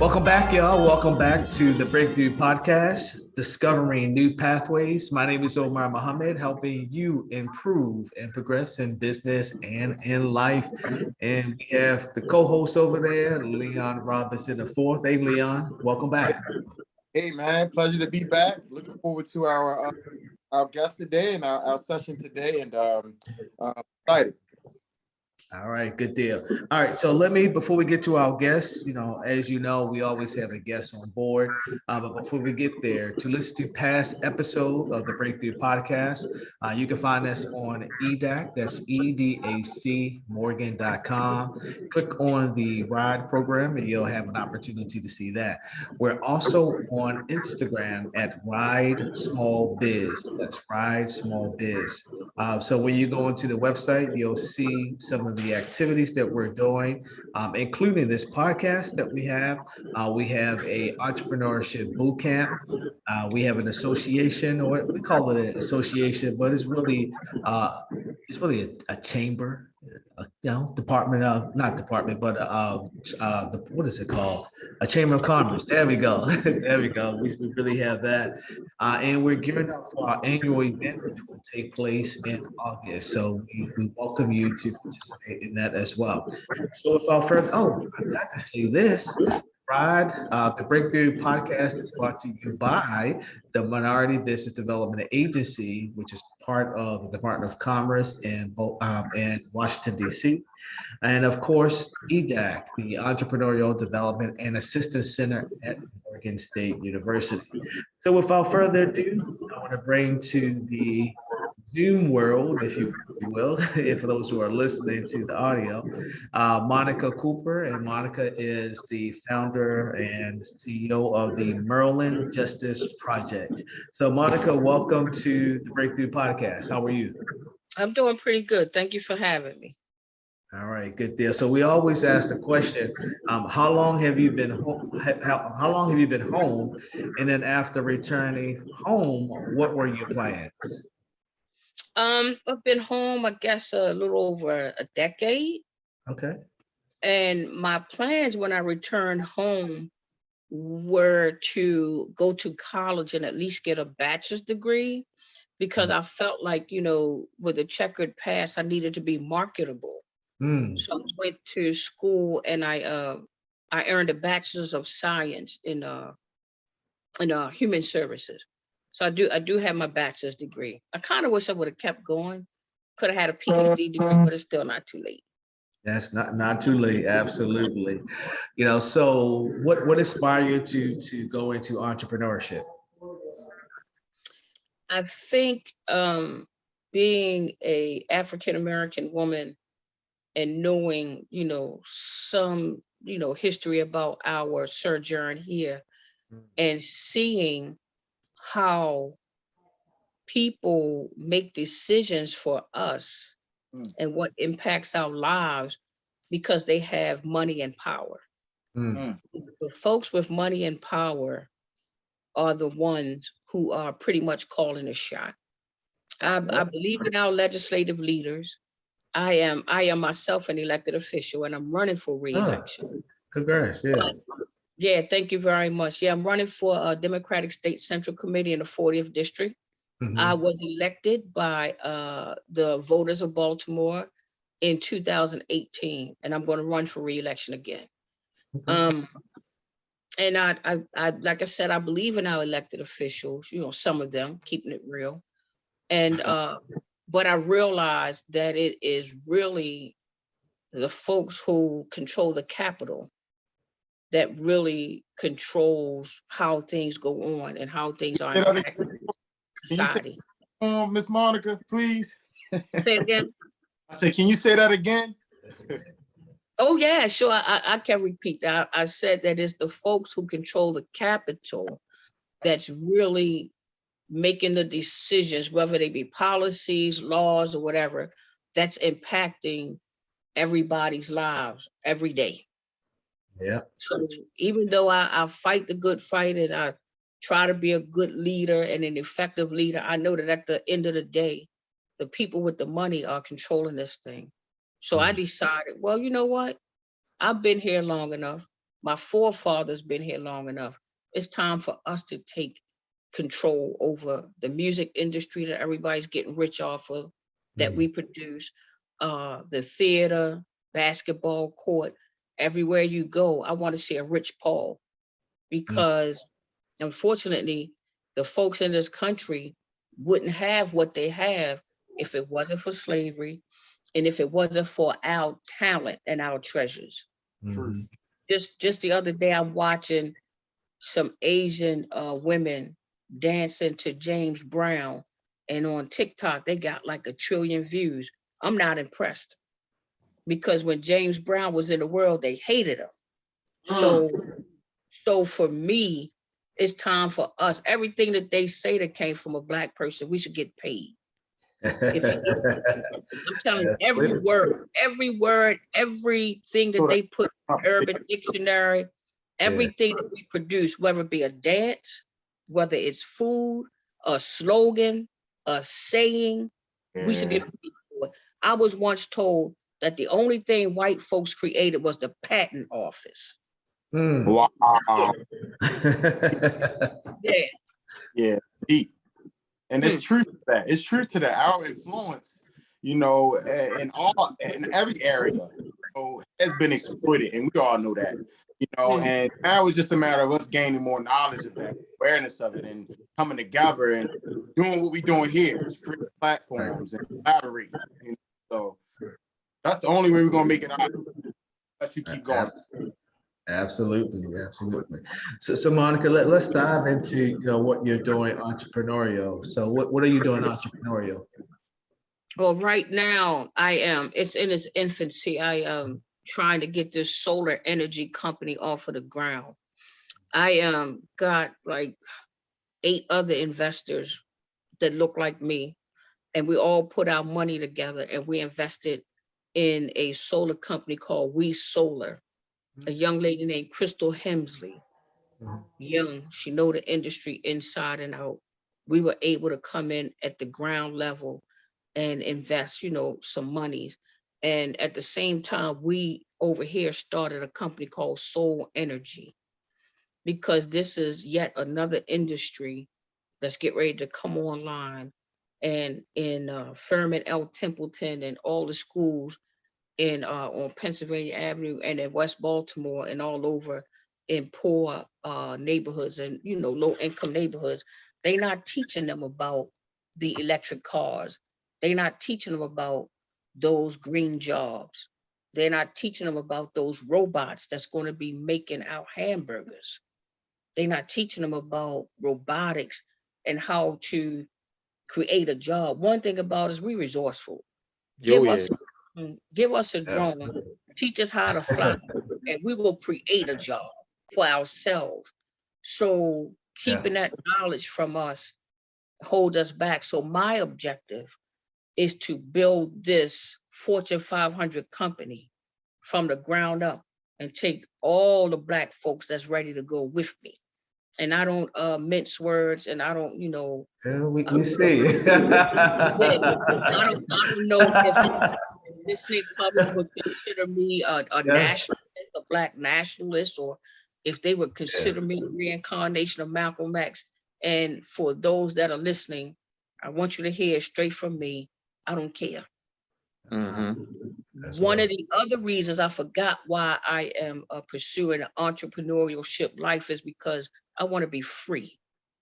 Welcome back, y'all. Welcome back to the Breakthrough Podcast, Discovering New Pathways. My name is Omar Mohammed, helping you improve and progress in business and in life. And we have the co-host over there, Leon Robinson the fourth. Hey, Leon, welcome back. Hey man, pleasure to be back. Looking forward to our guest today and our session today, and excited. All right, good deal. All right, so before we get to our guests, as you know, we always have a guest on board. But before we get there, to listen to past episode of the Breakthrough Podcast, you can find us on EDAC, that's EDACmorgan.com. Click on the RIDE program and you'll have an opportunity to see that. We're also on Instagram at Ride Small Biz. That's Ride Small Biz. So when you go into the website, you'll see some of the activities that we're doing, including this podcast that we have. We have a entrepreneurship boot camp. We have an association, or we call it an association, but it's really a chamber, department of, not department, but what is it called? A chamber of commerce. There we go. There we go. We really have that. And we're gearing up for our annual event, which will take place in August. So we welcome you to participate in that as well. So without further, I forgot to say this. Rod, the Breakthrough Podcast is brought to you by the Minority Business Development Agency, which is part of the Department of Commerce in Washington, D.C. And of course, EDAC, the Entrepreneurial Development and Assistance Center at Oregon State University. So without further ado, I want to bring to the Zoom world, if you will, for those who are listening to the audio, Monica Cooper. And Monica is the founder and CEO of the Maryland Justice Project. So Monica, welcome to the Breakthrough Podcast. How are you? I'm doing pretty good. Thank you for having me. All right, good deal. So we always ask the question, how long have you been home? How long have you been home? And then after returning home, what were your plans? I've been home, I guess, a little over a decade. Okay. And my plans when I returned home were to go to college and at least get a bachelor's degree, because I felt like, with a checkered past, I needed to be marketable. So I went to school and I earned a bachelor's of science in human services. So I do have my bachelor's degree. I kind of wish I would have kept going. Could have had a PhD degree, but it's still not too late. That's not too late. Absolutely. So what inspired you to go into entrepreneurship? I think being a African-American woman and knowing, some, history about our sojourn here, and seeing how people make decisions for us and what impacts our lives because they have money and power. The folks with money and power are the ones who are pretty much calling the shot. I believe in our legislative leaders. I am myself an elected official, and I'm running for re-election. Congrats, yeah. Yeah, thank you very much. Yeah, I'm running for a Democratic State Central Committee in the 40th District. I was elected by the voters of Baltimore in 2018, and I'm going to run for re-election again. And I like I said, I believe in our elected officials, some of them, keeping it real. And but I realized that it is really the folks who control the Capitol that really controls how things go on and how things are impacted society. Miss Monica, please. Say it again. I said, can you say that again? Oh yeah, sure. I can repeat that. I said that it's the folks who control the Capitol that's really making the decisions, whether they be policies, laws, or whatever, that's impacting everybody's lives every day. Yeah. So even though I fight the good fight and I try to be a good leader and an effective leader, I know that at the end of the day, the people with the money are controlling this thing. So I decided, well, you know what? I've been here long enough. My forefathers been here long enough. It's time for us to take control over the music industry that everybody's getting rich off of, that we produce, the theater, basketball court, everywhere you go. I want to see a Rich Paul, because unfortunately, the folks in this country wouldn't have what they have if it wasn't for slavery and if it wasn't for our talent and our treasures. Truth. Just the other day, I'm watching some Asian women dancing to James Brown, and on TikTok they got like 1 trillion views. I'm not impressed, because when James Brown was in the world, they hated him. So for me, it's time for us. Everything that they say that came from a Black person, we should get paid. If you, I'm telling you, every word, everything that they put in Urban Dictionary, everything that we produce, whether it be a dance, whether it's food, a slogan, a saying, we should get paid for it. I was once told that the only thing white folks created was the patent office. Wow. Yeah. Yeah, deep. And it's true to that. It's true to that. Our influence, in every area, has been exploited, and we all know that. And now it's just a matter of us gaining more knowledge of that, awareness of it, and coming together and doing what we're doing here, create platforms and collaborate. So that's the only way we're gonna make it out. Unless you keep going. Absolutely. So Monica, let's dive into what you're doing entrepreneurial. So what are you doing entrepreneurial? Well, right now it's in its infancy. I am trying to get this solar energy company off of the ground. I got like 8 other investors that look like me, and we all put our money together and we invested in a solar company called We Solar. A young lady named Crystal Hemsley, young, she know the industry inside and out. We were able to come in at the ground level and invest, some monies. And at the same time, we over here started a company called Soul Energy, because this is yet another industry that's getting ready to come online. And in Fairmont L. Templeton and all the schools in on Pennsylvania Avenue and in West Baltimore and all over in poor neighborhoods and low income neighborhoods, they not teaching them about the electric cars. They not teaching them about those green jobs. They're not teaching them about those robots that's going to be making our hamburgers. They're not teaching them about robotics and how to create a job. One thing about us, we resourceful. Give us a drone, teach us how to fly, and we will create a job for ourselves. So keeping that knowledge from us hold us back. So my objective is to build this Fortune 500 company from the ground up and take all the Black folks that's ready to go with me. And I don't mince words, and I don't, we see. I don't know if the listening public would consider me a nationalist, a Black nationalist, or if they would consider me a reincarnation of Malcolm X. And for those that are listening, I want you to hear straight from me. I don't care. One of the other reasons I forgot why I am pursuing an entrepreneurship life is because I want to be free.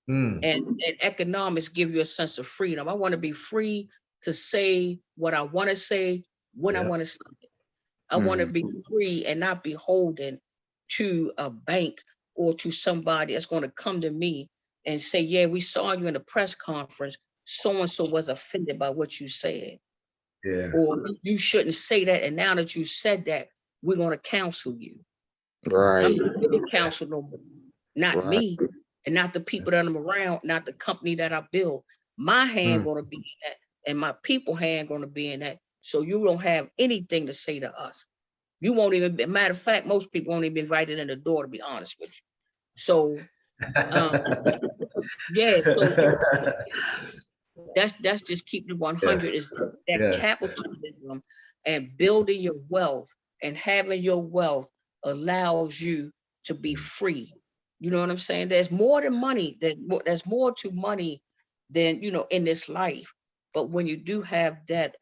And economics give you a sense of freedom. I want to be free to say what I want to say when I want to say it. I want to be free and not beholden to a bank or to somebody that's going to come to me and say, yeah, we saw you in a press conference. So-and-so was offended by what you said. Or you shouldn't say that. And now that you said that, we're going to counsel you. Right. I'm not getting counsel no more. Not me, and not the people that I'm around, not the company that I build. My hand going to be in that, and my people hand going to be in that. So you don't have anything to say to us. You won't even be, matter of fact, most people won't even be invited in the door, to be honest with you. So so that's just keeping it 100 is that capitalism and building your wealth and having your wealth allows you to be free. You know what I'm saying? There's more than money. There's more to money than, you know, in this life. But when you do have that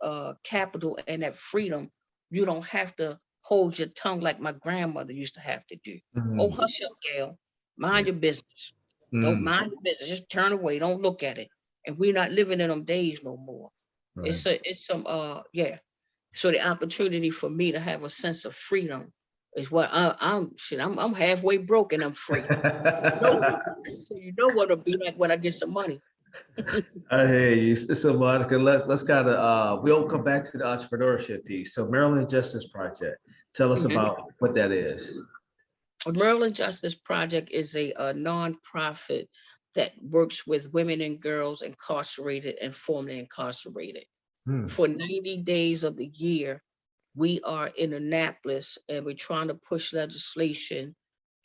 capital and that freedom, you don't have to hold your tongue like my grandmother used to have to do. Oh, Mm, hush up, Gail. Mind your business. Don't mm, mind your business. Just turn away. Don't look at it. And we're not living in them days no more. right. It's some yeah. So the opportunity for me to have a sense of freedom is what I'm halfway broke and I'm free. No, so you know what it'll be like when I get some money. I hear you. So Monica, let's kind of we'll come back to the entrepreneurship piece. So Maryland Justice Project. Tell us Mhm. about what that is. Maryland Justice Project is a nonprofit that works with women and girls incarcerated and formerly incarcerated. Hmm, For 90 days of the year, we are in Annapolis and we're trying to push legislation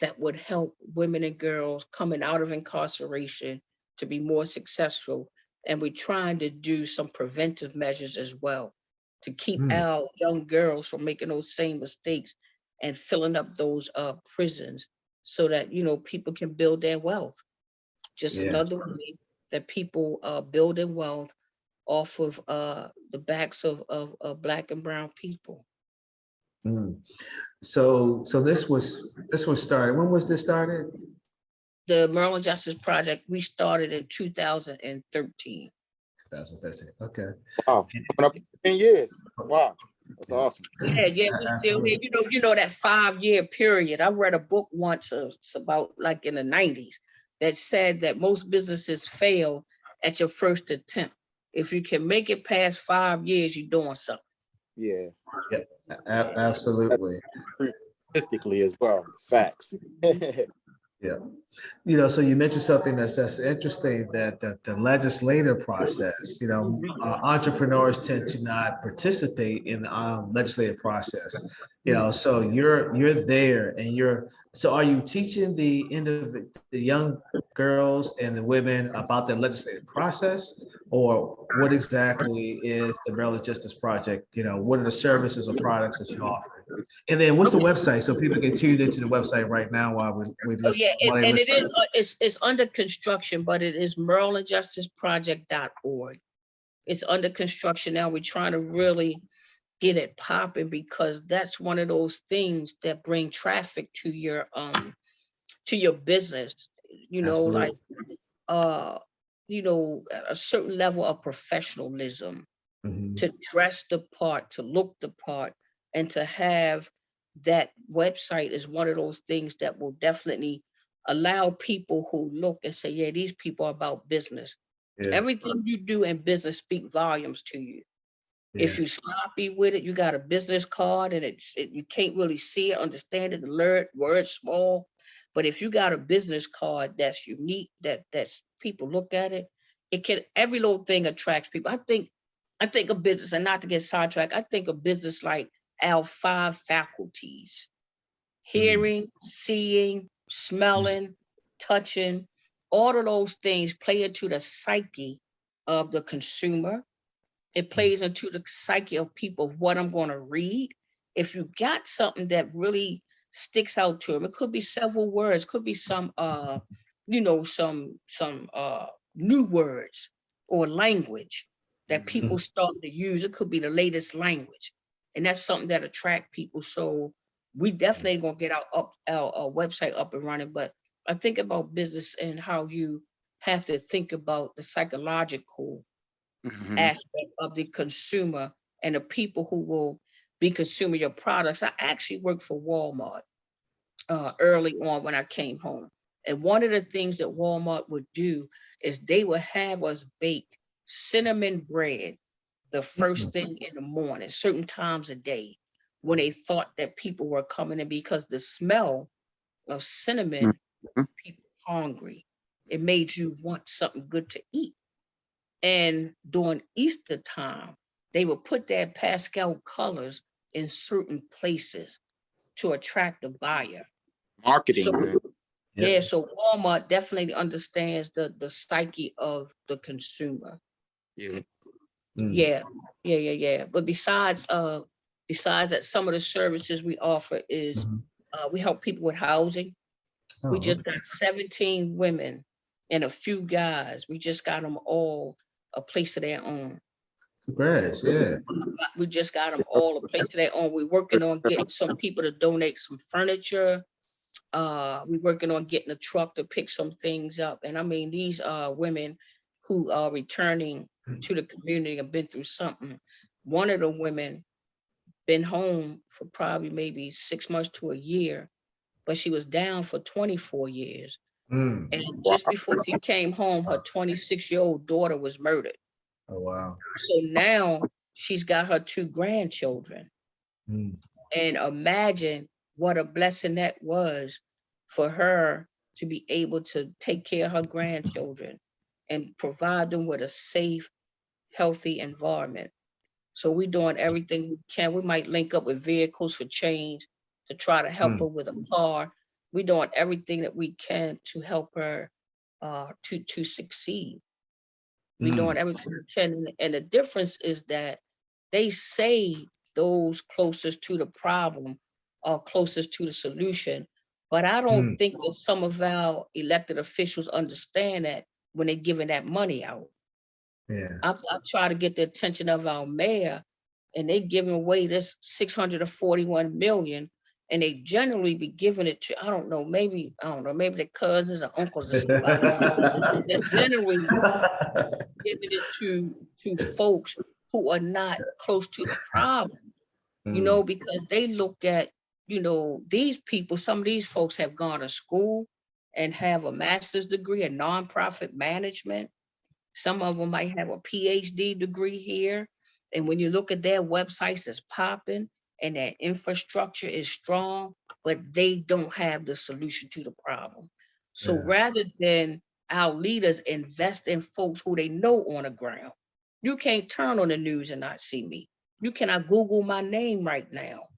that would help women and girls coming out of incarceration to be more successful. And we're trying to do some preventive measures as well to keep hmm, our young girls from making those same mistakes and filling up those prisons so that, you know, people can build their wealth. Just yeah. another way that people building wealth off of the backs of Black and brown people. Mm. So this was started. When was this started? The Maryland Justice Project, we started in 2013. 2013. Okay. Wow, coming up 10 years. Wow, that's Yeah, awesome. Yeah, we still here. absolutely. You know that 5-year period. I read a book once, it's about like in the 90s, that said that most businesses fail at your first attempt. If you can make it past 5 years, you're doing something. Yeah, Yeah, that's absolutely. true statistically as well. Facts. Yeah. So you mentioned something that's interesting that the legislative process, entrepreneurs tend to not participate in the legislative process. So you're there and so are you teaching the young girls and the women about the legislative process, or what exactly is the Maryland Justice Project? What are the services or products that you offer? And then what's the Okay. website so people can tune into the website right now while we Oh listen? yeah, While they and listen. it is it's under construction, but it is marylandjusticeproject.org. It's under construction now. We're trying to really get it popping because that's one of those things that bring traffic to your business. Like Absolutely. uh a certain level of professionalism, Mhm. to dress the part, to look the part, and to have that website is one of those things that will definitely allow people who look and say, yeah, these people are about business. Yeah, Everything you do in business speak volumes to you. yeah. If you sloppy with it, you got a business card and you can't really see it, understand it, the word small. But if you got a business card that's unique, that's people look at it, it can every little thing attracts people. I think of business, and not to get sidetracked, I think of business like our 5 faculties: Mm, hearing, seeing, smelling, touching. All of those things play into the psyche of the consumer. It mm, plays into the psyche of people of what I'm going to read. If you got something that really sticks out to them, it could be several words, could be some some new words or language that Mhm. people start to use. It could be the latest language. And that's something that attract people. So we definitely gonna get our website up and running. But I think about business and how you have to think about the psychological Mhm. aspect of the consumer and the people who will be consuming your products. I actually worked for Walmart early on when I came home. And one of the things that Walmart would do is they would have us bake cinnamon bread the first mm, thing in the morning, certain times a day, when they thought that people were coming in, because the smell of cinnamon, Mhm. people hungry. It made you want something good to eat. And during Easter time, they would put their pastel colors in certain places to attract a buyer. Marketing, So man. yeah. yeah, so Walmart definitely understands the psyche of the consumer. Yeah. Mm, Yeah, yeah. But besides that, some of the services we offer is mhm, we help people with housing. We Oh, just okay. got 17 women and a few guys. We just got them all a place of their own. Congrats. Yeah. We just got them all a place of their own. We're working on getting some people to donate some furniture. We're working on getting a truck to pick some things up. And I mean, these are women who are returning to the community and been through something. One of the women been home for probably maybe 6 months to a year, but she was down for 24 years. Mm. And just before she came home, her 26-year-old daughter was murdered. Oh, wow. So now she's got her 2 grandchildren. Mm. And imagine what a blessing that was for her to be able to take care of her grandchildren and provide them with a safe, healthy environment. So we're doing everything we can. We might link up with Vehicles for Change to try to help her Mm. with a car. We're doing everything that we can to help her to succeed. We're Mm. doing everything we can. And the difference is that they say those closest to the problem are closest to the solution. But I don't Mm. think that some of our elected officials understand that when they're giving that money out. Yeah. I try to get the attention of our mayor, and they giving away this 641 million, and they generally be giving it to, I don't know, maybe their cousins or uncles or somebody. They're generally giving it to folks who are not close to the problem, Mm. because they look at, these people, some of these folks have gone to school and have a master's degree in nonprofit management. Some of them might have a PhD degree here. And when you look at their websites, it's popping and their infrastructure is strong, but they don't have the solution to the problem. So Yes. rather than our leaders invest in folks who they know on the ground, you can't turn on the news and not see me. You cannot Google my name right now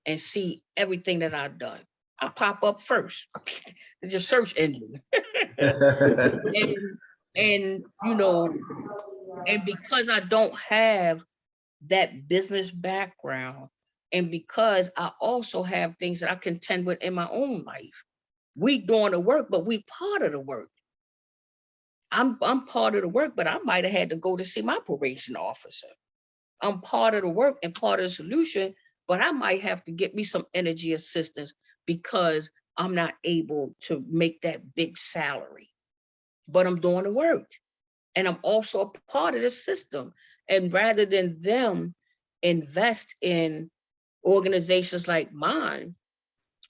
and see everything that I've done. I pop up first. It's a search engine. and and because I don't have that business background, and because I also have things that I contend with in my own life, we doing the work, but we part of the work. I'm part of the work, but I might have had to go to see my probation officer. I'm part of the work and part of the solution, but I might have to get me some energy assistance because I'm not able to make that big salary, but I'm doing the work. And I'm also a part of the system. And rather than them invest in organizations like mine,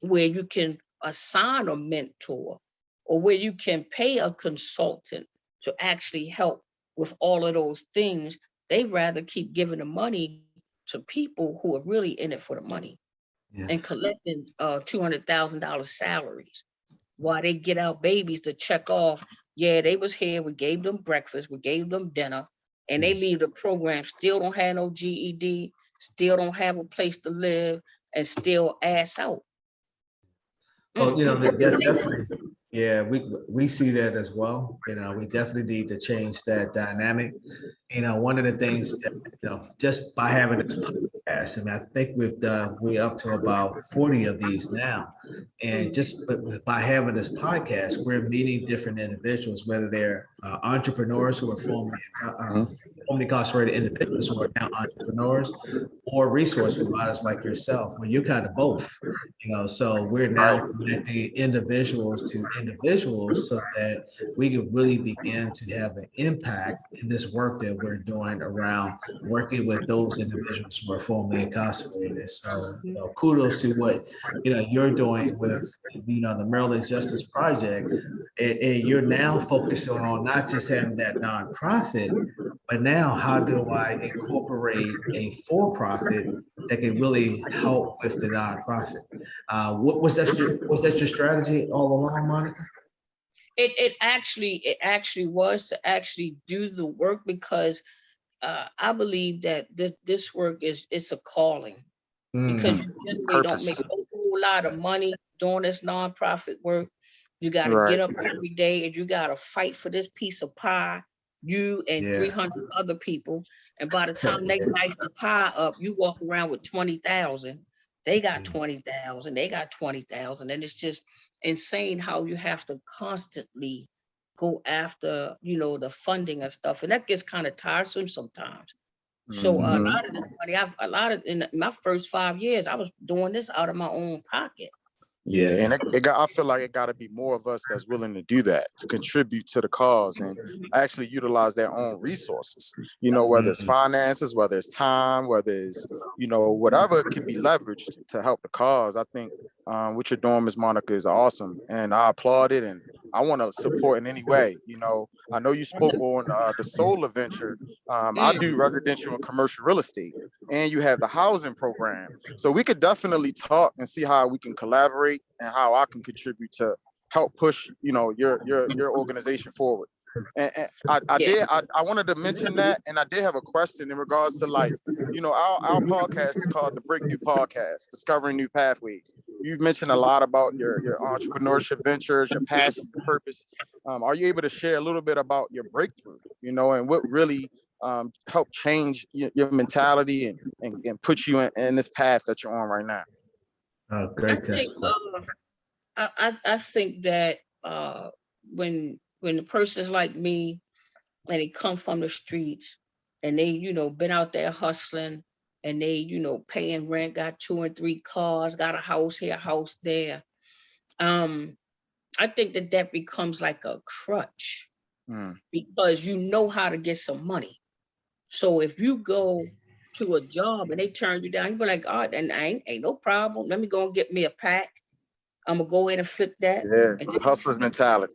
where you can assign a mentor or where you can pay a consultant to actually help with all of those things, they rather keep giving the money to people who are really in it for the money Yeah. and collecting $200,000 salaries while they get our babies to check off. Yeah, they was here. We gave them breakfast. We gave them dinner, and they Mm. leave the program. Still don't have no GED. Still don't have a place to live, and still ass out. Well, What you that's think? definitely, yeah, we see that as well. We definitely need to change that dynamic. One of the things that, just by having this podcast, and I think we're up to about 40 of these now. And Mm, just by having this podcast, we're meeting different individuals, whether they're entrepreneurs who are formerly incarcerated individuals who are now entrepreneurs, or resource providers like yourself, where you're kind of both. So we're now connecting individuals to individuals so that we can really begin to have an impact in this work that we're doing around working with those individuals who are formerly incarcerated. So, kudos to what you're doing with the Maryland Justice Project, and you're now focusing on not just having that nonprofit, but now how do I incorporate a for-profit that can really help with the nonprofit? What was that your strategy all along, Monica? it actually was to actually do the work because I believe that this work it's a calling, because Mm, you generally don't make Purpose. a whole lot of money doing this nonprofit work. You got to get Right. up every day and you got to fight for this piece of pie, you and yeah. 300 other people. And by the time they Yeah. dice the pie up, you walk around with 20,000 They got 20,000, they got 20,000. And it's just insane how you have to constantly go after, the funding and stuff. And that gets kind of tiresome sometimes. So a Mhm. lot of this money, in my first 5 years, I was doing this out of my own pocket. Yeah, and I feel like it got to be more of us that's willing to do that, to contribute to the cause and actually utilize their own resources. Whether it's Mhm. finances, whether it's time, whether it's whatever can be leveraged to help the cause. I think what you're doing, Ms. Monica, is awesome, and I applaud it, and I want to support in any way. I know you spoke on the solar venture. I Mm, do residential and commercial real estate, and you have the housing program. So we could definitely talk and see how we can collaborate and how I can contribute to help push, your organization forward. And yeah. I wanted to mention that, and I did have a question in regards to, like, our podcast is called the Breakthrough Podcast, Discovering New Pathways. You've mentioned a lot about your entrepreneurship ventures, your passion, your purpose. Are you able to share a little bit about your breakthrough, and what really help change your mentality and put you in this path that you're on right now? Oh, I great think testimony. I think that when a person's like me and they come from the streets and they, been out there hustling and they, paying rent, got 2 and 3 cars, got a house here, a house there. Um, I think that becomes like a crutch Mm, because you know how to get some money. So if you go to a job and they turn you down, you be like, oh, and ain't no problem. Let me go and get me a pack. I'm gonna go in and flip that, yeah, and the hustler's mentality.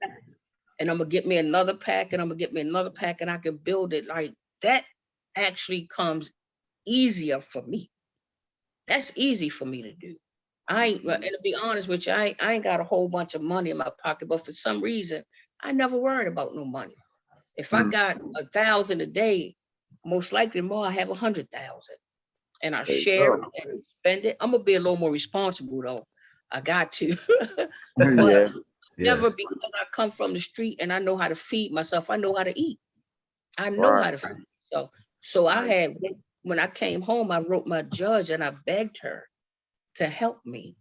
I'm gonna get me another pack, and I'm gonna get me another pack, and I can build it like that. Actually, comes easier for me. That's easy for me to do. And to be honest with you, I ain't got a whole bunch of money in my pocket, but for some reason, I never worried about no money. If I Mm, got 1,000 a day, most likely more, I have 100,000, and I there you share go. it and spend it. I'm gonna be a little more responsible though. I got to, but Yeah, never Yes. because I come from the street and I know how to feed myself. I know how to eat. I know right. how to feed myself. So I had when I came home, I wrote my judge and I begged her to help me.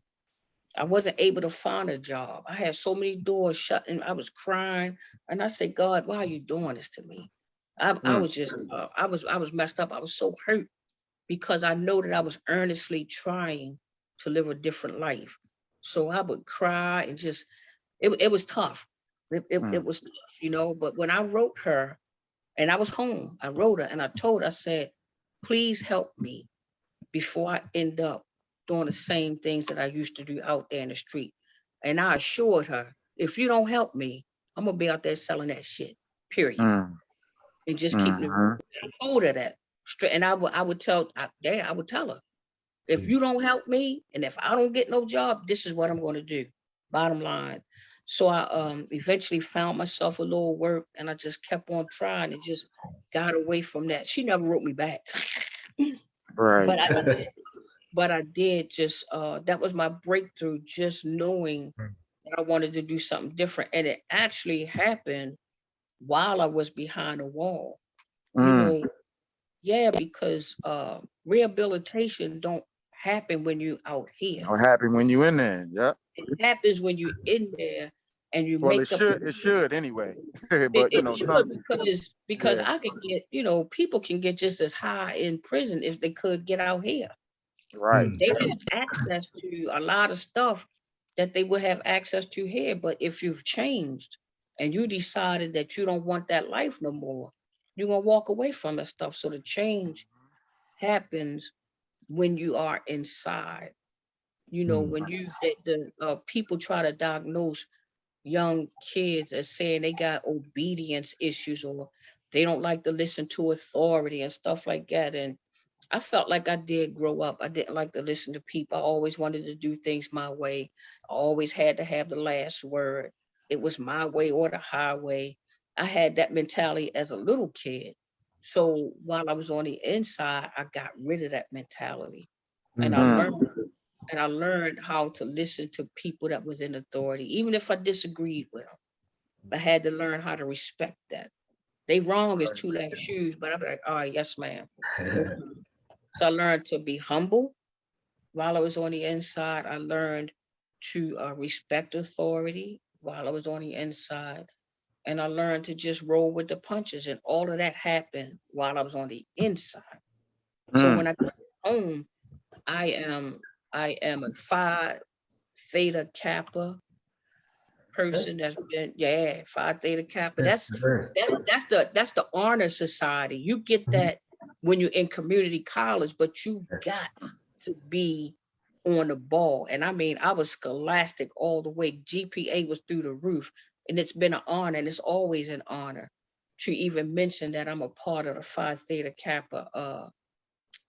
I wasn't able to find a job. I had so many doors shut and I was crying. And I said, God, why are you doing this to me? I Mm, was just I was messed up. I was so hurt because I know that I was earnestly trying to live a different life. So I would cry and just it was tough. It mm, was tough, but when I wrote her and I was home, I wrote her and I told her, I said, please help me before I end up doing the same things that I used to do out there in the street. And I assured her, if you don't help me, I'm gonna be out there selling that shit, period. mm, And just keep it. mhm. I told her that straight. And I would tell her, if you don't help me and if I don't get no job, this is what I'm going to do. Bottom line. So I eventually found myself a little work and I just kept on trying and just got away from that. She never wrote me back. Right. but I but I did just that was my breakthrough, just knowing that I wanted to do something different. And it actually happened while I was behind a wall. You Mm. know, yeah, because rehabilitation don't happen when you out here. What happened when you in there? Yep. It happens when you in there and you Well, make up your it should anyway. it, But it some, should because yeah, I could get, people can get just as high in prison if they could get out here. right. Mm. They have access to a lot of stuff that they would have access to here. But if you've changed and you decided that you don't want that life no more, you're gonna walk away from that stuff. So the change happens when you are inside. Mm. When the people try to diagnose young kids as saying they got obedience issues or they don't like to listen to authority and stuff like that. And I felt like I did grow up. I didn't like to listen to people. I always wanted to do things my way. I always had to have the last word. It was my way or the highway. I had that mentality as a little kid. So while I was on the inside, I got rid of that mentality. And I Mm. Mm, learned and I learned how to listen to people that was in authority, even if I disagreed with them. I had to learn how to respect that. They wrong is two left shoes, but I'm like, all right, yes, ma'am. No problem. So I learned to be humble while I was on the inside, I learned to respect authority while I was on the inside. And I learned to just roll with the punches. And all of that happened while I was on the inside. So when Mm. I got home, I am I am a Phi Theta Kappa person that's been, yeah, Phi Theta Kappa. That's the honor society. You get that when you're in community college, but you got to be on the ball. And I mean, I was scholastic all the way. GPA was through the roof. And it's been an honor, and it's always an honor to even mention that I'm a part of the Phi Theta Kappa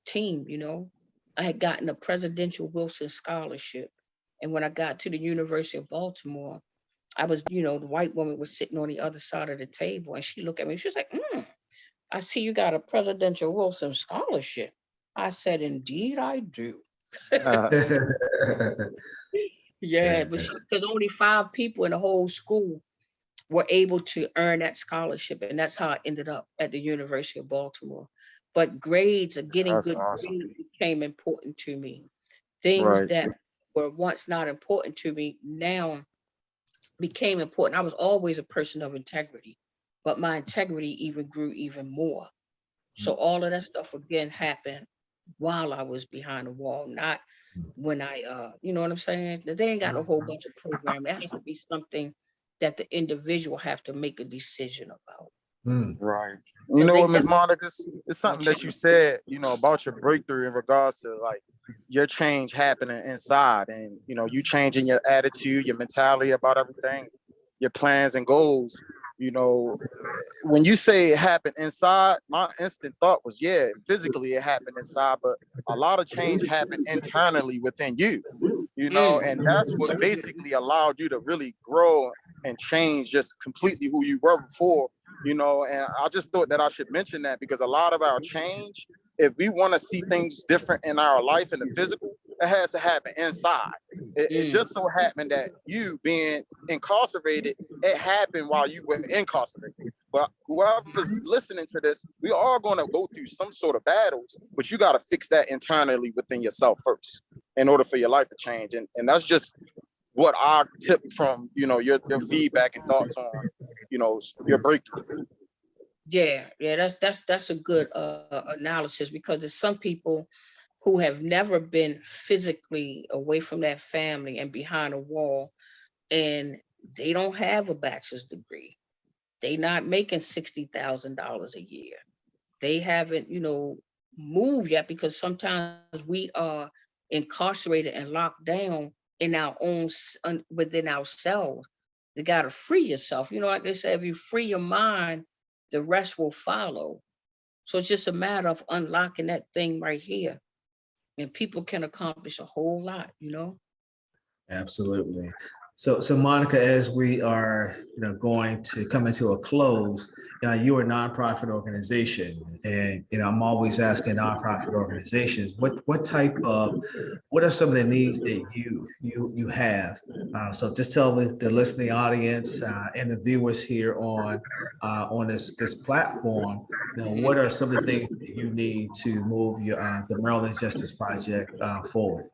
team, you know. I had gotten a Presidential Wilson Scholarship. And when I got to the University of Baltimore, I was, the white woman was sitting on the other side of the table, and she looked at me. She was like, I see you got a Presidential Wilson Scholarship. I said, indeed, I do. Uh, Yeah, Yeah. but because only 5 people in the whole school were able to earn that scholarship, and that's how I ended up at the University of Baltimore. But grades, getting that's good awesome. grades became important to me. Things Right. that were once not important to me now became important. I was always a person of integrity, but my integrity even grew even more. So all of that stuff again happened while I was behind the wall, not when you know what I'm saying? They ain't got a whole bunch of program. It has to be something that the individual have to make a decision about. Mm. Right. You Because know they what, Miss definitely Monica? It's gonna something that you change. said, about your breakthrough in regards to like your change happening inside and you changing your attitude, your mentality about everything, your plans and goals. You know, when you say it happened inside, my instant thought was, yeah, physically it happened inside, but a lot of change happened internally within you, and Mm, that's what basically allowed you to really grow and change just completely who you were before, and I just thought that I should mention that because a lot of our change, if we want to see things different in our life in the physical, it has to happen inside. It mm, just so happened that you being incarcerated, it happened while you were incarcerated. But whoever's listening to this, we are going to go through some sort of battles, but you got to fix that internally within yourself first in order for your life to change. And that's just what I tip from, your feedback and thoughts on, your breakthrough. yeah, yeah, that's a good analysis, because there's some people who have never been physically away from that family and behind a wall, and they don't have a bachelor's degree. They not making $60,000 a year. They haven't, moved yet, because sometimes we are incarcerated and locked down in our own within ourselves. You got to free yourself. Like they say, if you free your mind, the rest will follow. So it's just a matter of unlocking that thing right here, and people can accomplish a whole lot. Absolutely. So Monica, as we are, going to come into a close, you're a nonprofit organization, and I'm always asking nonprofit organizations, what are some of the needs that you have? So just tell the listening audience and the viewers here on this platform, what are some of the things that you need to move the Maryland Justice Project forward?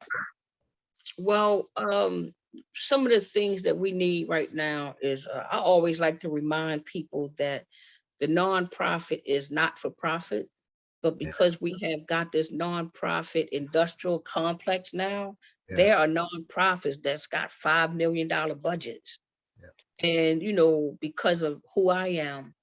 Well, some of the things that we need right now is, I always like to remind people that the nonprofit is not for profit, but Yeah, because we have got this nonprofit industrial complex now, yeah, there are nonprofits that's got $5 million budgets. yeah. And, because of who I am,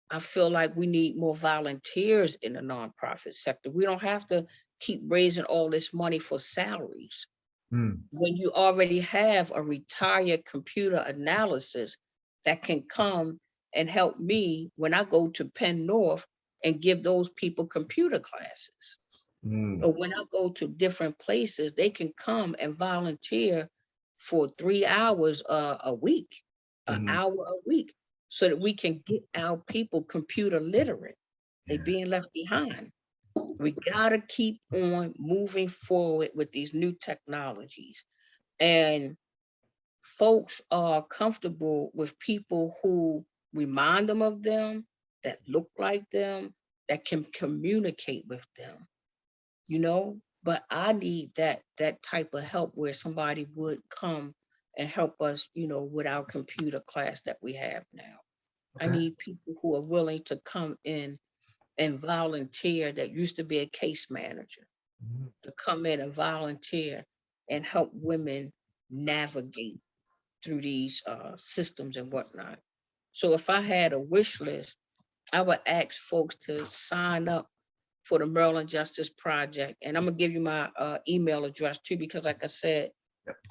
I feel like we need more volunteers in the nonprofit sector. We don't have to keep raising all this money for salaries Mm, when you already have a retired computer analysis that can come and help me when I go to Penn North and give those people computer classes. mm, Or when I go to different places, they can come and volunteer for 3 hours a week, an mhm. hour a week, so that we can get our people computer literate. They Yeah. being left behind. We gotta keep on moving forward with these new technologies. And folks are comfortable with people who remind them of them, that look like them, that can communicate with them, you know? but I need that type of help where somebody would come and help us, with our computer class that we have now. I Okay. need people who are willing to come in and volunteer that used to be a case manager Mhm. to come in and volunteer and help women navigate through these systems and whatnot. So if I had a wish list, I would ask folks to sign up for the Maryland Justice Project. And I'm gonna give you my email address too, because like I said,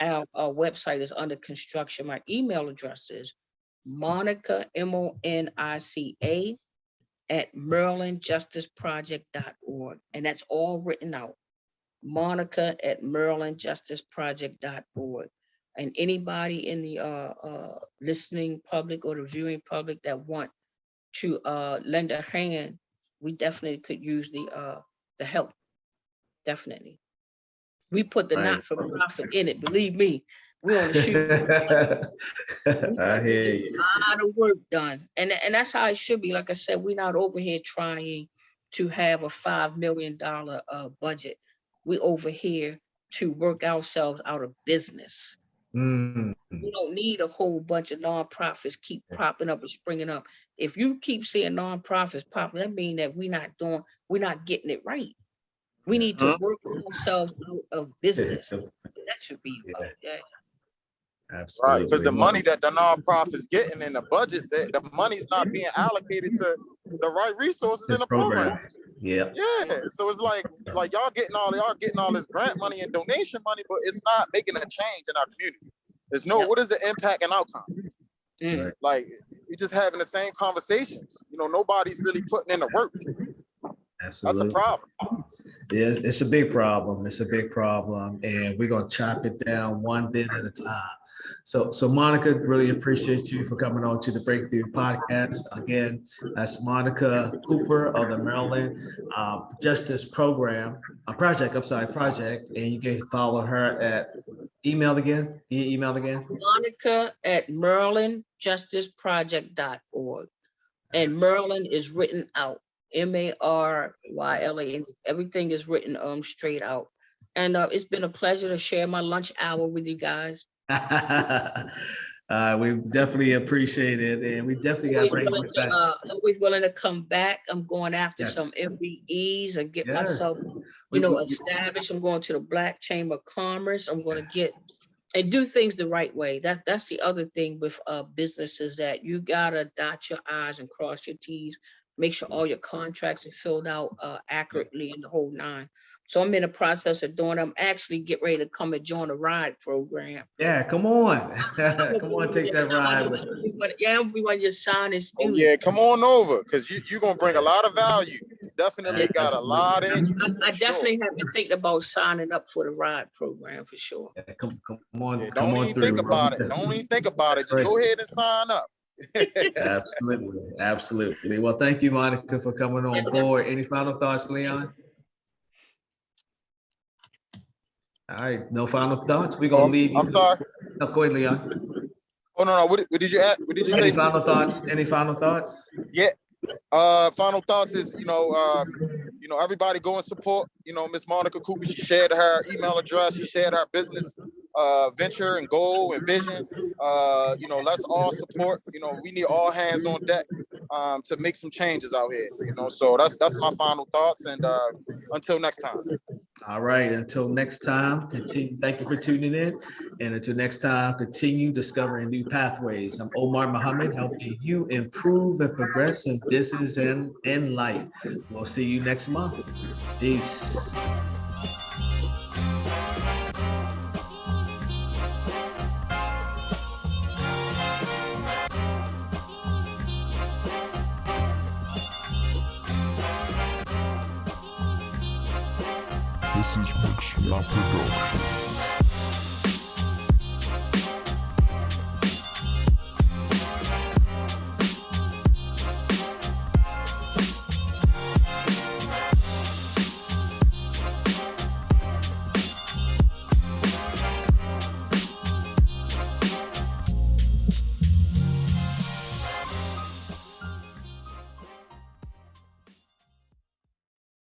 our website is under construction. My email address is Monica, MONICA, at marylandjusticeproject.org. And that's all written out. Monica at marylandjusticeproject.org. And anybody in the listening public or the viewing public that want to lend a hand, we definitely could use the help. Definitely. We put the Right. not-for-profit in it. Believe me, we on the shoot. I hear A you. lot of work done. And that's how it should be. Like I said, we're not over here trying to have a $5 million budget. We over here to work ourselves out of business. Mm. We don't need a whole bunch of nonprofits keep popping up and springing up. If you keep seeing nonprofits popping, that means that we're not getting it right. We need to work ourselves out of business. That should be about it. Yeah. Right, because Absolutely. the money that the nonprofits getting in the budgets, the money's not being allocated to the right resources in the Program. programs. Yeah. Yeah, so it's like y'all getting all this grant money and donation money, but it's not making a change in our community. There's no what is the impact and outcome? Mm. Right. Like we're just having the same conversations. Nobody's really putting in the work. Absolutely. That's a problem. Yeah, it's a big problem. It's a big problem, and we're gonna chop it down one bit at a time. So Monica, really appreciate you for coming on to the Breakthrough Podcast. Again, that's Monica Cooper of the Maryland Justice Program Project. Project, and you can follow her at email again. Monica at marylandjusticeproject.org. And Maryland is written out. MARYLA. Everything is written straight out. And it's been a pleasure to share my lunch hour with you guys. We definitely appreciate it, and we definitely got to bring it back. Always willing to come back. I'm going after some MBEs and get myself, established. I'm going to the Black Chamber of Commerce. I'm going to get and do things the right way. That's the other thing with businesses, that you gotta dot your I's and cross your T's. Make sure all your contracts are filled out accurately in the whole nine. So I'm in the process of doing. I'm actually get ready to come and join a ride program. Yeah, come on, come on, take that ride with us. Yeah, I'm be one of your signing students. Oh yeah, come on over, because you're gonna bring a lot of value. Definitely got a lot in you. I definitely have been thinking about signing up for the ride program for sure. Yeah, come on, Yeah, come on even through. Think about it. Don't even think about it. Just go ahead and sign up. Absolutely. Well, thank you, Monica, for coming on board. Any final thoughts, Leon? All right, no final thoughts. We're gonna leave you. I'm sorry. No, go ahead, Leon. Oh no. What did you add? What did you say? Final thoughts? Any final thoughts? Yeah. Final thoughts is, everybody go and support, Miss Monica Cooper. She shared her email address. She shared her business venture and goal and vision. Let's all support. We need all hands on deck to make some changes out here. So that's my final thoughts. And until next time. All right. Until next time, continue. Thank you for tuning in. And until next time, continue discovering new pathways. I'm Omar Muhammad, helping you improve and progress in business and in life. We'll see you next month. Peace. This is Mix La Production.